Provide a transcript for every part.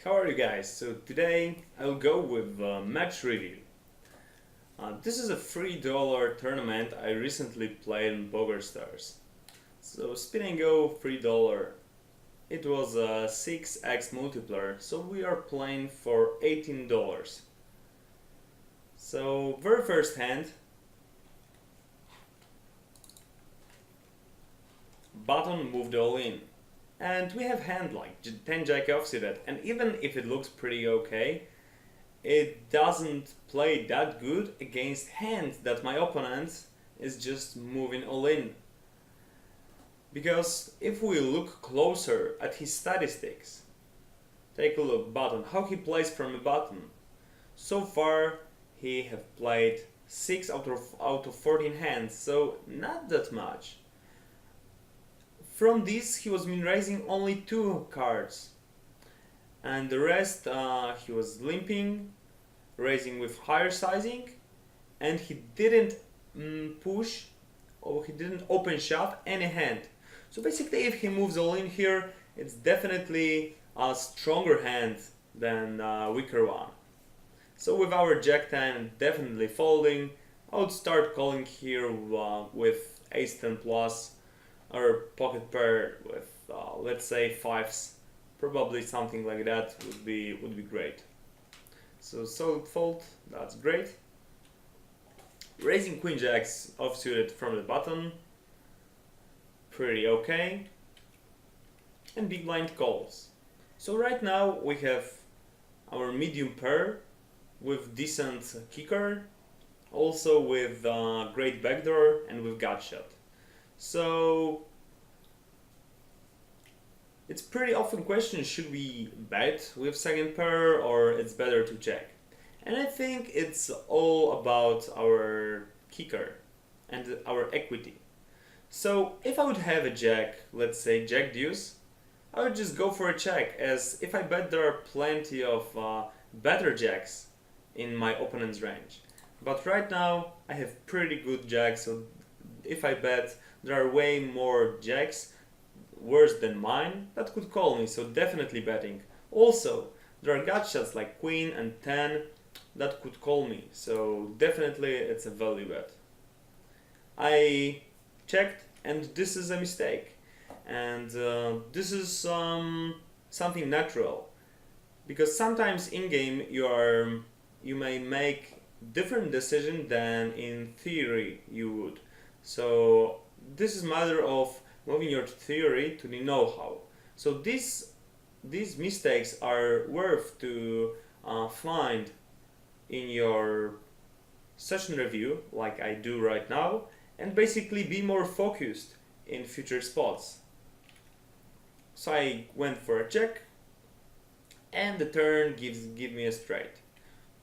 How are you guys? So today I'll go with match review. This is a $3 tournament I recently played on pokerstars. So spin&go $3. It was a 6x multiplier, so we are playing for $18. So very first hand, button moved all in. And we have hand like 10 jack offsuited, and even if it looks pretty okay, it doesn't play that good against hands that my opponent is just moving all in. Because if we look closer at his statistics, take a look, button, how he plays from a button. So far he have played 6 out of 14 hands, so not that much. From this he was raising only 2 cards, and the rest he was limping, raising with higher sizing, and he didn't push or he didn't open shove any hand. So basically if he moves all in here, it's definitely a stronger hand than a weaker one. So with our jack 10 definitely folding, I would start calling here with ace 10 plus, or pocket pair with let's say fives, probably something like that would be great. So solid fold, that's great. Raising queen jacks offsuited from the button, pretty okay. And big blind calls. So right now we have our medium pair with decent kicker, also with great backdoor and with gut shot. So it's pretty often question, should we bet with second pair or it's better to check? And I think it's all about our kicker and our equity. So if I would have a jack, let's say jack deuce, I would just go for a check, as if I bet there are plenty of better jacks in my opponent's range. But right now I have pretty good jacks, so if I bet, there are way more jacks worse than mine that could call me, so definitely betting. Also, there are gut shots like queen and 10 that could call me, so definitely it's a value bet. I checked, and this is a mistake, and this is something natural, because sometimes in game you may make different decision than in theory you would. So this is a matter of moving your theory to the know-how. So these mistakes are worth to find in your session review, like I do right now, and basically be more focused in future spots. So I went for a check, and the turn give me a straight.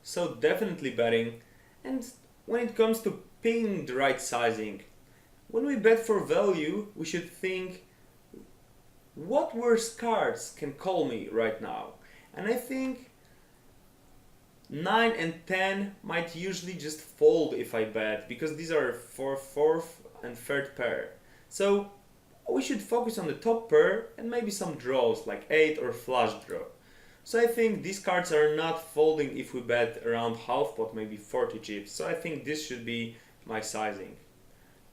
So definitely betting. And when it comes to picking the right sizing, when we bet for value, we should think, what worse cards can call me right now? And I think 9 and 10 might usually just fold if I bet, because these are for fourth and third pair. So we should focus on the top pair and maybe some draws like 8 or flush draw. So I think these cards are not folding if we bet around half pot, maybe 40 chips. So I think this should be my sizing.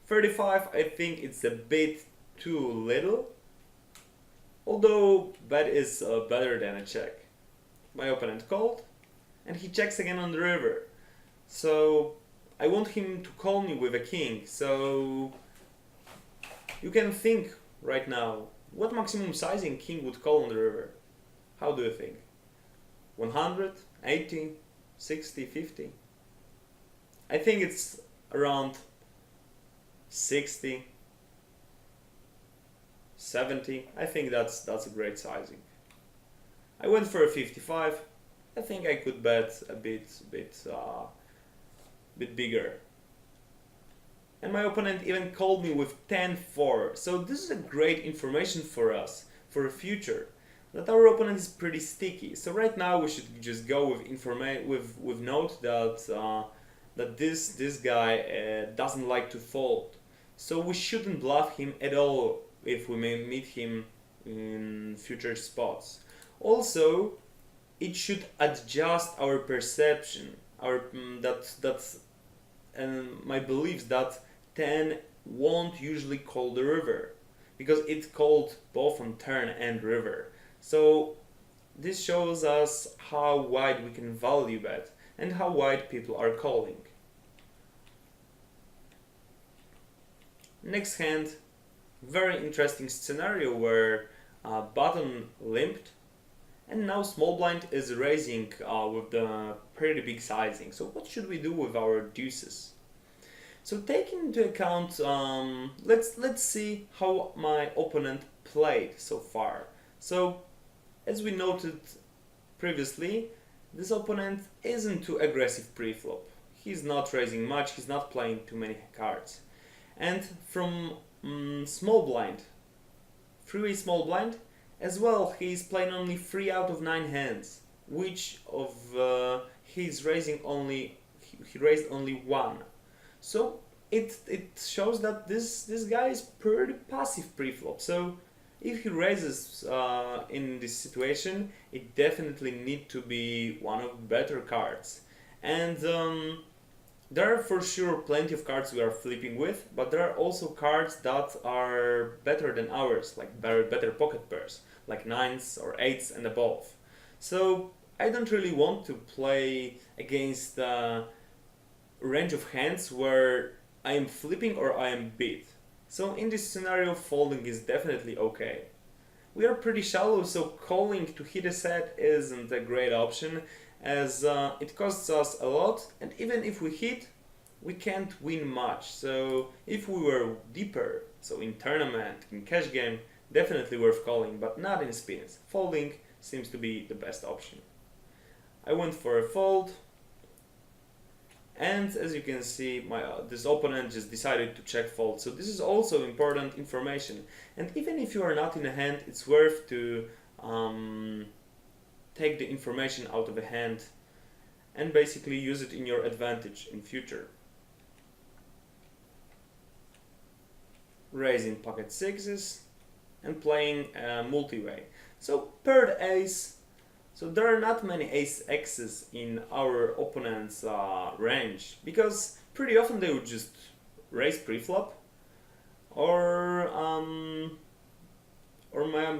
35, I think it's a bit too little, although bet is better than a check. My opponent called, and he checks again on the river. So I want him to call me with a king. So you can think right now, what maximum sizing king would call on the river? How do you think? 100, 80, 60, 50? I think it's around 60, 70. I think that's a great sizing. I went for a 55. I think I could bet a bit bigger. And my opponent even called me with 10-4. So this is a great information for us for the future, that our opponent is pretty sticky. So right now we should just go with note that that this guy doesn't like to fold. So we shouldn't bluff him at all if we may meet him in future spots. Also, it should adjust our perception, our that's and my beliefs that 10 won't usually call the river because it called both on turn and river. So this shows us how wide we can value bet and how wide people are calling. Next hand, very interesting scenario where button limped and now small blind is raising with the pretty big sizing. So what should we do with our deuces? So taking into account, let's see how my opponent played so far. So as we noted previously, this opponent isn't too aggressive pre-flop. He's not raising much, he's not playing too many cards. And from small blind, three-way small blind, as well, he's playing only 3 out of 9 hands, which of he's raising only he raised only 1. So it shows that this guy is pretty passive pre-flop. So if he raises in this situation, it definitely need to be one of better cards. And there are for sure plenty of cards we are flipping with, but there are also cards that are better than ours, like better pocket pairs, like 9s or 8s and above. So I don't really want to play against a range of hands where I am flipping or I am beat. So in this scenario, folding is definitely okay. We are pretty shallow, so calling to hit a set isn't a great option, as it costs us a lot, and even if we hit, we can't win much. So if we were deeper, so in tournament, in cash game, definitely worth calling, but not in spins. Folding seems to be the best option. I went for a fold, and as you can see, this opponent just decided to check fold. So this is also important information, and even if you are not in a hand, it's worth to take the information out of a hand and basically use it in your advantage in future. Raising pocket sixes and playing multi-way. So paired ace, so there are not many ace x's in our opponent's range, because pretty often they would just raise pre-flop or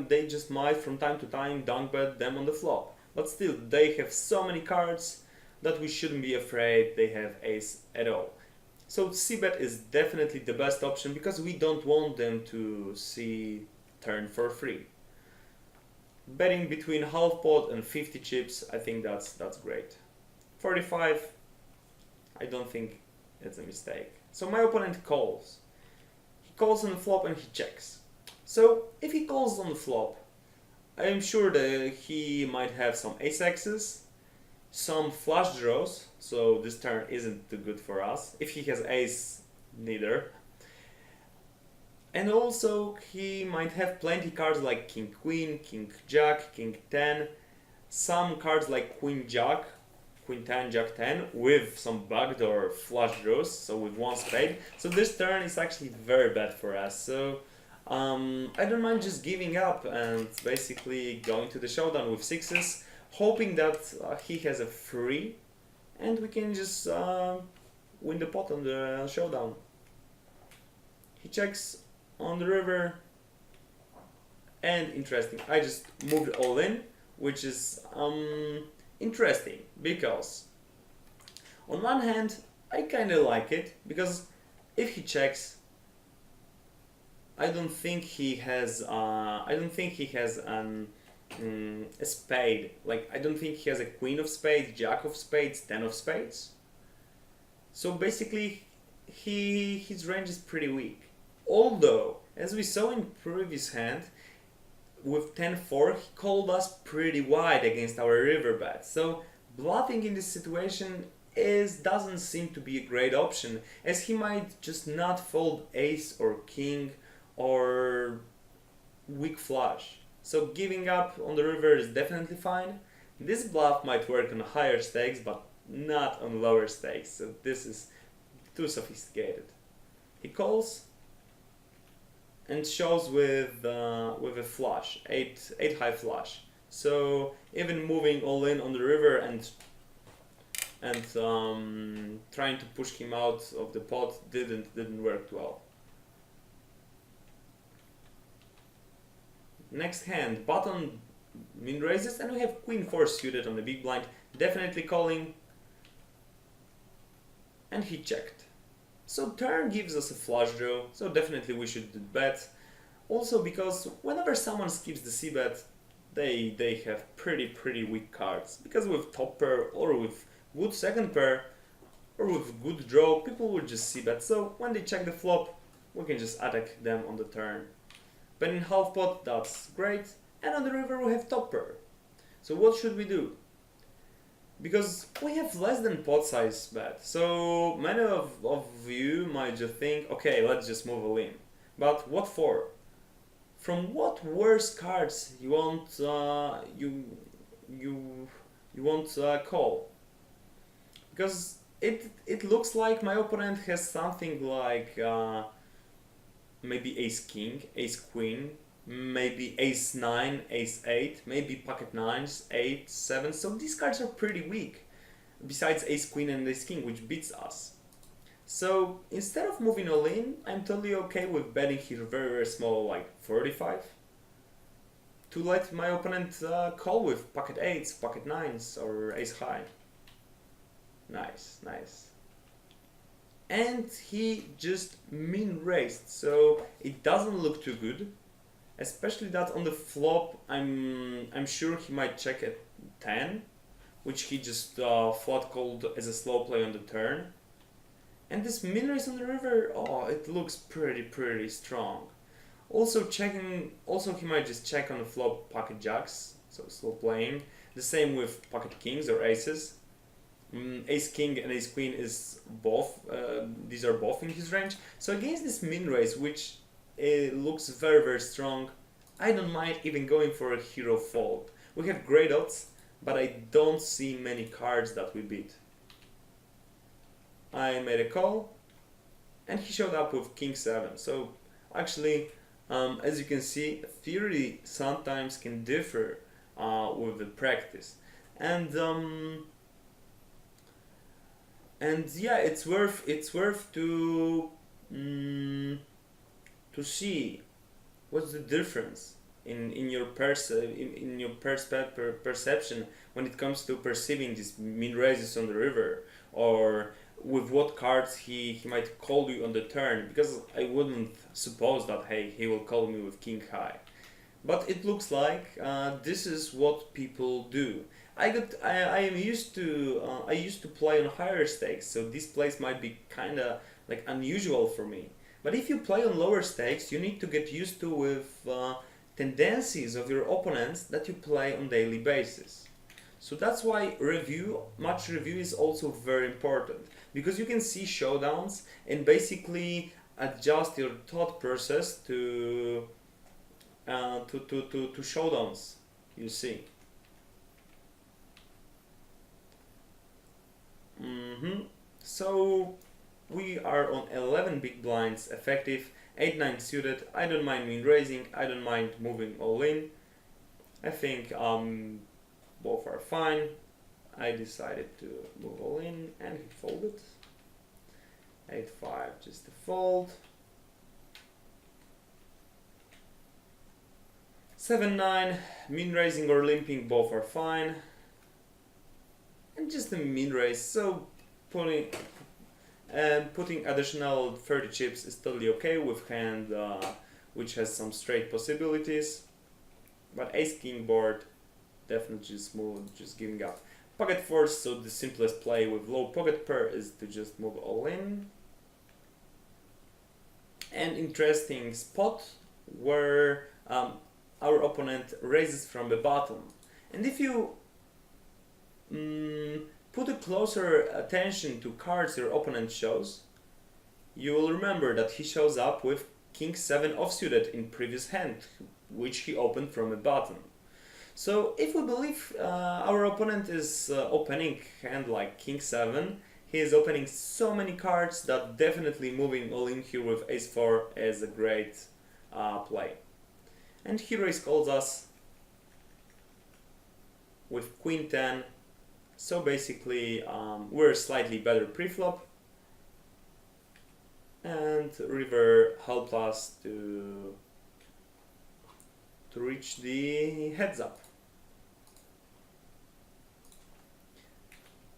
they just might from time to time dunk bet them on the flop. But still, they have so many cards that we shouldn't be afraid they have ace at all. So c-bet is definitely the best option because we don't want them to see turn for free. Betting between half pot and 50 chips, I think that's great. 45, I don't think it's a mistake. So my opponent calls. He calls on the flop and he checks. So if he calls on the flop, I am sure that he might have some ace x's, some flush draws, so this turn isn't too good for us. If he has ace, neither. And also he might have plenty cards like king queen, king jack, king 10, some cards like queen jack, queen 10, jack 10 with some backdoor flush draws, so with one spade. So this turn is actually very bad for us. So I don't mind just giving up and basically going to the showdown with sixes, hoping that he has a free and we can just win the pot on the showdown. He checks on the river, and interesting, I just moved all in, which is interesting because on one hand I kind of like it, because if he checks, I don't think he has a spade. Like, I don't think he has a queen of spades, jack of spades, 10 of spades. So basically his range is pretty weak. Although, as we saw in previous hand, with 10-4 he called us pretty wide against our river bet. So bluffing in this situation doesn't seem to be a great option, as he might just not fold ace or king or weak flush. So giving up on the river is definitely fine. This bluff might work on higher stakes, but not on lower stakes. So this is too sophisticated. He calls and shows with a flush, 8 high flush. So even moving all in on the river and trying to push him out of the pot didn't work well. Next hand, button min raises, and we have queen 4 suited on the big blind, definitely calling, and he checked. So turn gives us a flush draw, so definitely we should bet. Also because whenever someone skips the c-bet, they have pretty weak cards. Because with top pair or with good second pair or with good draw, people will just c-bet. So when they check the flop, we can just attack them on the turn. But in half pot, that's great. And on the river we have top pair. So what should we do? Because we have less than pot size bet. So many of you might just think, okay, let's just move all in. But what for? From what worse cards you want call? Because it looks like my opponent has something like maybe ace king, ace queen, maybe ace 9, ace 8, maybe pocket 9s, 8, 7. So these cards are pretty weak. Besides ace queen and ace king, which beats us. So instead of moving all in, I'm totally okay with betting here very small, like 45. To let my opponent call with pocket 8s, pocket 9s, or ace high. Nice. And he just min raised, so it doesn't look too good. Especially that on the flop, I'm sure he might check at 10, which he just flat called as a slow play on the turn. And this min raise on the river, oh, it looks pretty strong. Also he might just check on the flop pocket jacks, so slow playing. The same with pocket kings or aces. Ace king and ace queen is both, these are both in his range. So against this min raise, which looks very strong, I don't mind even going for a hero fold. We have great odds, but I don't see many cards that we beat. I made a call, and he showed up with king 7. So actually, as you can see, theory sometimes can differ with the practice, and yeah, it's worth to see what's the difference in your perception when it comes to perceiving these min raises on the river, or with what cards he might call you on the turn, because I wouldn't suppose that, hey, he will call me with king high. But it looks like this is what people do. I used to play on higher stakes, so this place might be kinda like unusual for me. But if you play on lower stakes, you need to get used to with tendencies of your opponents that you play on daily basis. So that's why much review is also very important, because you can see showdowns and basically adjust your thought process to showdowns. You see. So we are on 11 big blinds effective, 8-9 suited. I don't mind min raising, I don't mind moving all in. I think both are fine. I decided to move all in and he folded. 8-5 just to fold. 7-9, min raising or limping, both are fine. And just a min raise, so putting additional 30 chips is totally okay with hand which has some straight possibilities. But ace king board, definitely smooth, just giving up. Pocket fours, so the simplest play with low pocket pair is to just move all in. And interesting spot where our opponent raises from the bottom. And if you put a closer attention to cards your opponent shows, you will remember that he shows up with king 7 offsuited in previous hand, which he opened from a bottom. So if we believe our opponent is opening hand like king 7, he is opening so many cards that definitely moving all in here with ace 4 is a great play. And he raise calls us, with queen 10. So basically we're slightly better pre-flop, and river helped us to reach the heads up.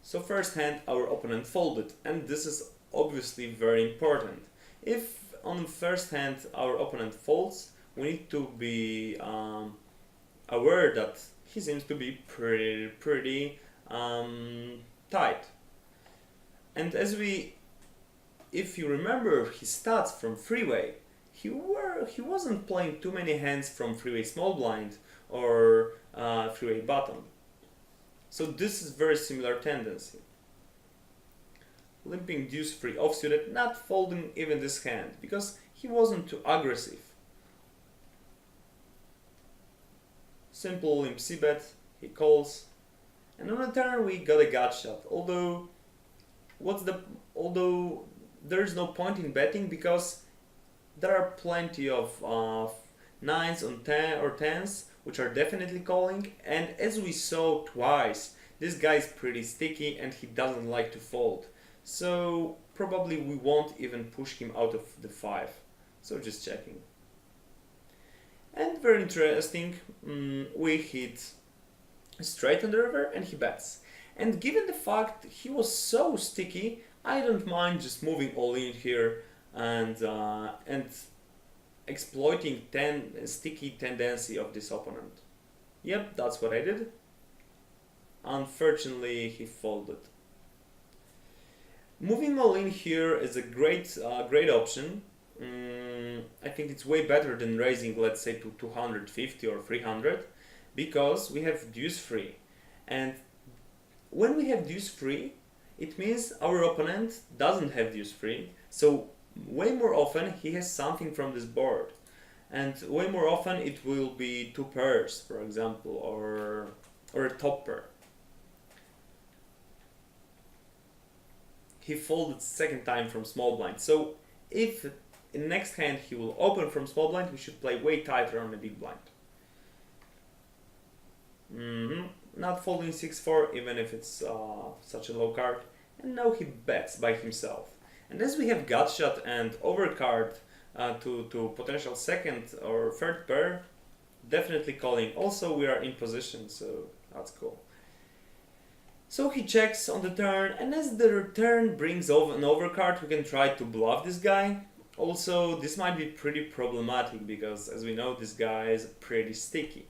So first hand our opponent folded, and this is obviously very important. If on first hand our opponent folds, we need to be aware that he seems to be pretty tight. And if you remember his stats from freeway, he wasn't playing too many hands from freeway small blind or freeway bottom. So this is very similar tendency. Limping deuce free offsuited, not folding even this hand because he wasn't too aggressive. Simple limp c-bet, he calls, and on the turn we got a gut shot. Although there's no point in betting because there are plenty of nines on 10 or 10s which are definitely calling, and as we saw twice, this guy is pretty sticky and he doesn't like to fold. So probably we won't even push him out of the 5. So just checking. And very interesting, we hit straight on the river and he bets. And given the fact he was so sticky, I don't mind just moving all in here and exploiting sticky tendency of this opponent. Yep, that's what I did. Unfortunately, he folded. Moving all in here is a great option. I think it's way better than raising, let's say, to 250 or 300, because we have deuce free. And when we have deuce free, it means our opponent doesn't have deuce free. So way more often he has something from this board. And way more often it will be 2 pairs, for example, or a top pair. He folded second time from small blind. So if in next hand he will open from small blind, we should play way tighter on the big blind. Not folding 6-4, even if it's such a low card. And now he bets by himself. And as we have gut shot and overcard to potential second or third pair, definitely calling. Also we are in position, so that's cool. So he checks on the turn, and as the turn brings over an overcard, we can try to bluff this guy. Also, this might be pretty problematic because, as we know, this guy is pretty sticky.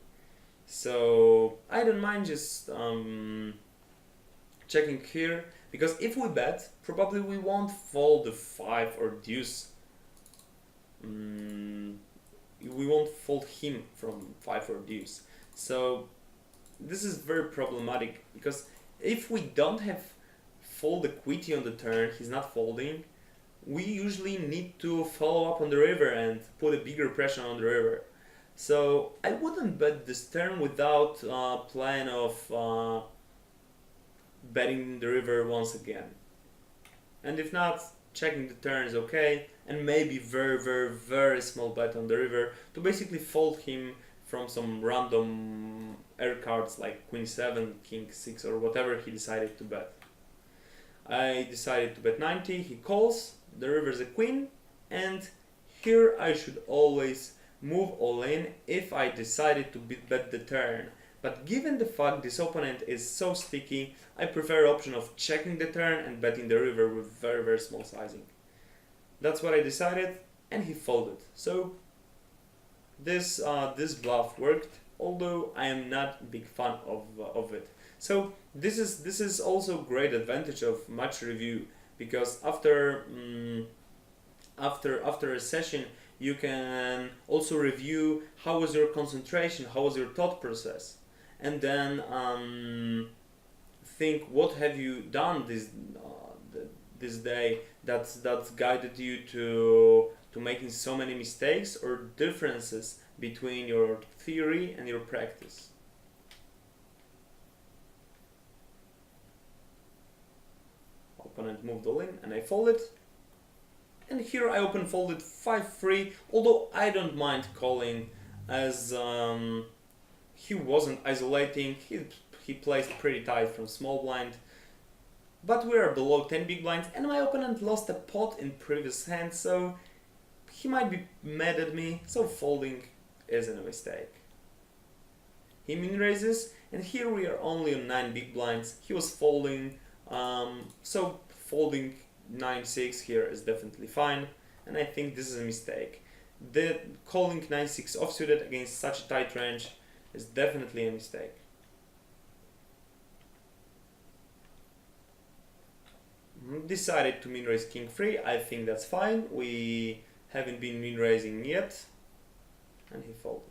So I don't mind just checking here, because if we bet, probably we won't fold the 5 or deuce. We won't fold him from 5 or deuce. So this is very problematic, because if we don't have fold equity on the turn, he's not folding, we usually need to follow up on the river and put a bigger pressure on the river. So I wouldn't bet this turn without plan of betting the river once again. And if not, checking the turn is okay, and maybe very small bet on the river to basically fold him from some random air cards like Queen 7, King 6 or whatever he decided to bet. I decided to bet 90, he calls, the river's a queen, and here I should always move all in if I decided to bet the turn. But given the fact this opponent is so sticky, I prefer option of checking the turn and betting the river with very small sizing. That's what I decided, and he folded. So this bluff worked, although I am not a big fan of it. So this is also great advantage of match review, because after a session you can also review how was your concentration, how was your thought process, and then think what have you done this day that's guided you to making so many mistakes or differences between your theory and your practice. Opponent moved all in and I folded. And here I open folded 5-3, although I don't mind calling, as he wasn't isolating, he he placed pretty tight from small blind, but we are below 10 big blinds, and my opponent lost a pot in previous hand, so he might be mad at me, so folding isn't a mistake. He min raises, and here we are only on 9 big blinds. He was folding, so folding 9-6 here is definitely fine, and I think this is a mistake. The calling 9-6 offsuited against such a tight range is definitely a mistake. Decided to min raise king 3. I think that's fine. We haven't been min raising yet, and he folded.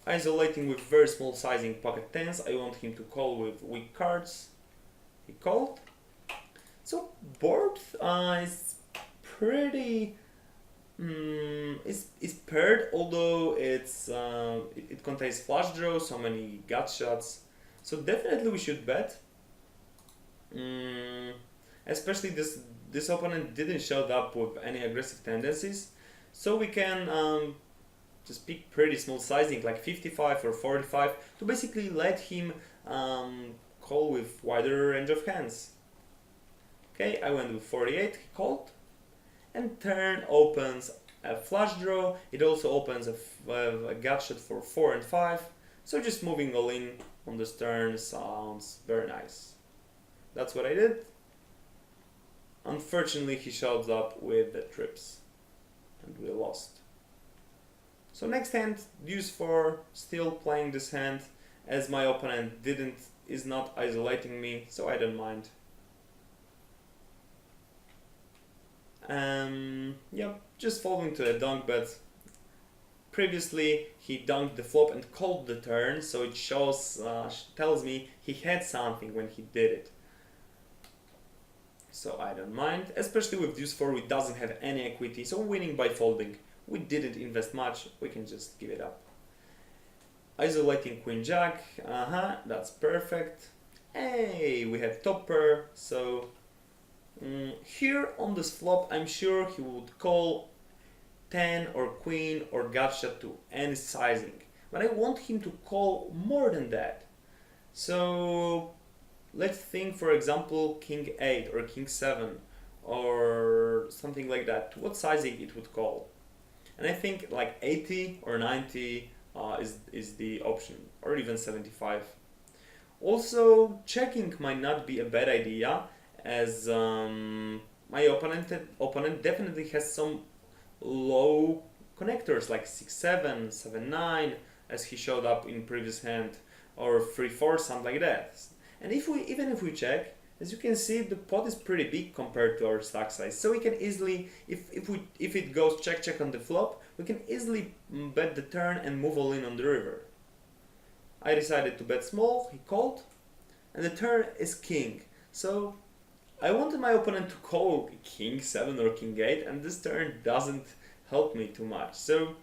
Isolating with very small sizing pocket tens. I want him to call with weak cards. He called. So board is pretty is paired, although it contains flush draws, so many gut shots. So definitely we should bet. Especially this opponent didn't show up with any aggressive tendencies, so we can just pick pretty small sizing like 55 or 45 to basically let him call with wider range of hands. Okay, I went with 48, he called, and turn opens a flush draw. It also opens a gut shot for 4 and 5, so just moving all in on this turn sounds very nice. That's what I did. Unfortunately, he shows up with the trips, and we lost. So next hand, deuce 4, still playing this hand, as my opponent is not isolating me, so I don't mind. Yep, just folding to a dunk bet. Previously, he dunked the flop and called the turn, so it tells me he had something when he did it. So I don't mind, especially with deuce 4, we doesn't have any equity, so winning by folding. We didn't invest much, we can just give it up. Isolating queen jack, that's perfect. Hey, we have top pair, so here on this flop I'm sure he would call 10 or queen or gut shot to any sizing, but I want him to call more than that. So let's think, for example, king 8 or king 7 or something like that. To what sizing it would call? And I think like 80 or 90 is the option, or even 75. Also, checking might not be a bad idea, as my opponent definitely has some low connectors like 6-7, 7-9, as he showed up in previous hand, or 3-4, something like that. And even if we check, as you can see, the pot is pretty big compared to our stack size. So we can easily, if it goes check on the flop, we can easily bet the turn and move all in on the river. I decided to bet small, he called, and the turn is king. So I wanted my opponent to call king 7 or king 8, and this turn doesn't help me too much. So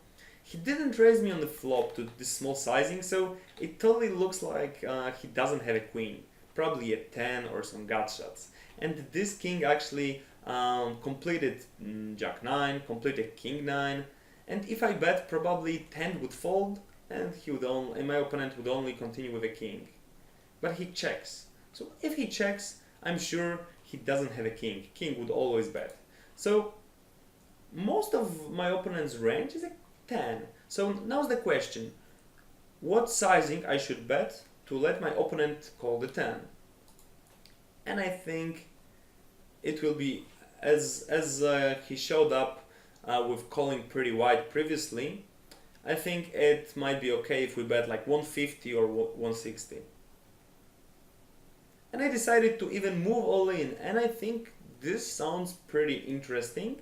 he didn't raise me on the flop to this small sizing, so it totally looks like he doesn't have a queen. Probably a 10 or some gut shots. And this king actually completed jack 9, completed king 9, and if I bet, probably 10 would fold, and my opponent would only continue with a king. But he checks. So if he checks, I'm sure he doesn't have a king. King would always bet. So most of my opponent's range is a 10. So now's the question: what sizing I should bet to let my opponent call the 10? And I think it will be, as he showed up with calling pretty wide previously, I think it might be okay if we bet like 150 or 160. And I decided to even move all in, and I think this sounds pretty interesting,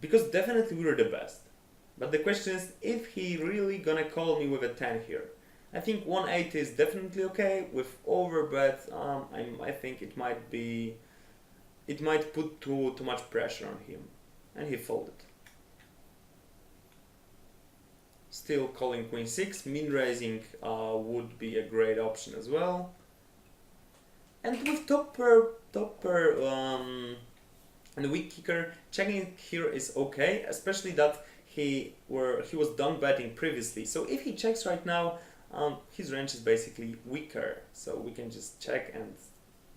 because definitely we were the best. But the question is, if he really gonna call me with a 10 here. I think 180 is definitely okay. With overbet, I think it might put too much pressure on him, and he folded. Still calling queen 6, min raising would be a great option as well. And with top pair and weak kicker, checking here is okay, especially that he was done betting previously. So if he checks right now, his range is basically weaker. So we can just check and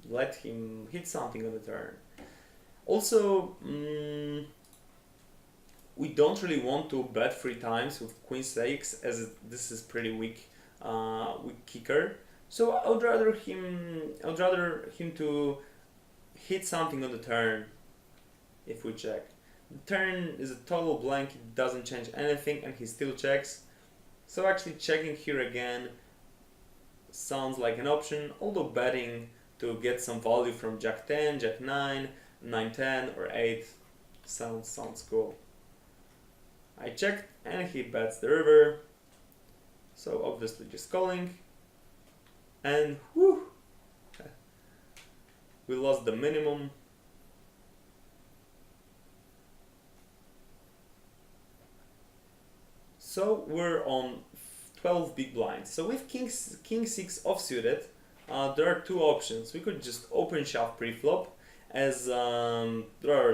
let him hit something on the turn. Also, we don't really want to bet 3 times with queen 6, as this is pretty weak kicker. So I would rather him to hit something on the turn if we check. The turn is a total blank, it doesn't change anything, and he still checks. So actually checking here again sounds like an option, although betting to get some value from Jack 10, Jack 9, 9, 10 or 8 sounds cool. I checked and he bets the river, so obviously just calling, and whew, we lost the minimum. So we're on 12 big blinds. So with king 6 offsuited, there are 2 options. We could just open shove pre-flop, as there are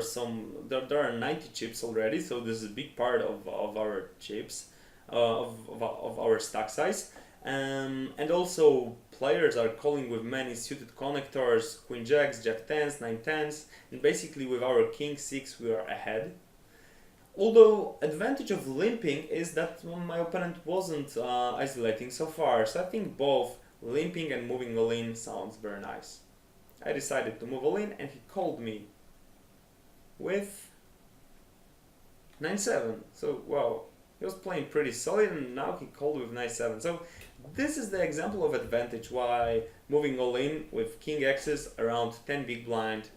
90 chips already, so this is a big part of our chips, of our stack size, and also players are calling with many suited connectors, queen jacks, jack 10s, 9 10s, and basically with our king 6 we are ahead. Although advantage of limping is that my opponent wasn't isolating so far, so I think both limping and moving all in sounds very nice. I decided to move all in and he called me with 9-7. So wow, he was playing pretty solid and now he called with 9-7. So this is the example of advantage why moving all in with king X's around 10 big blind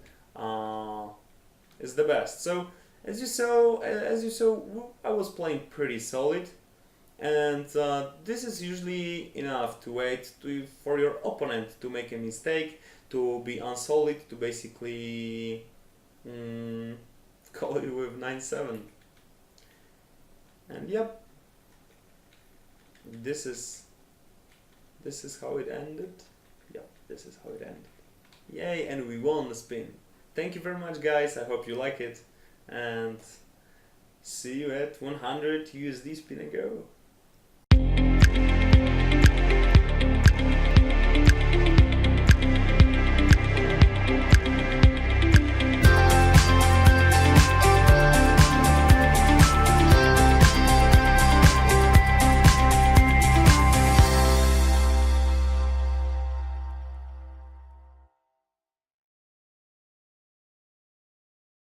is the best. So as you saw, I was playing pretty solid, and this is usually enough to wait for your opponent to make a mistake, to be unsolid, to basically call you with 9-7. And yep, this is how it ended. Yep, this is how it ended. Yay, and we won the spin. Thank you very much, guys. I hope you like it, and see you at 100 USD spin and go.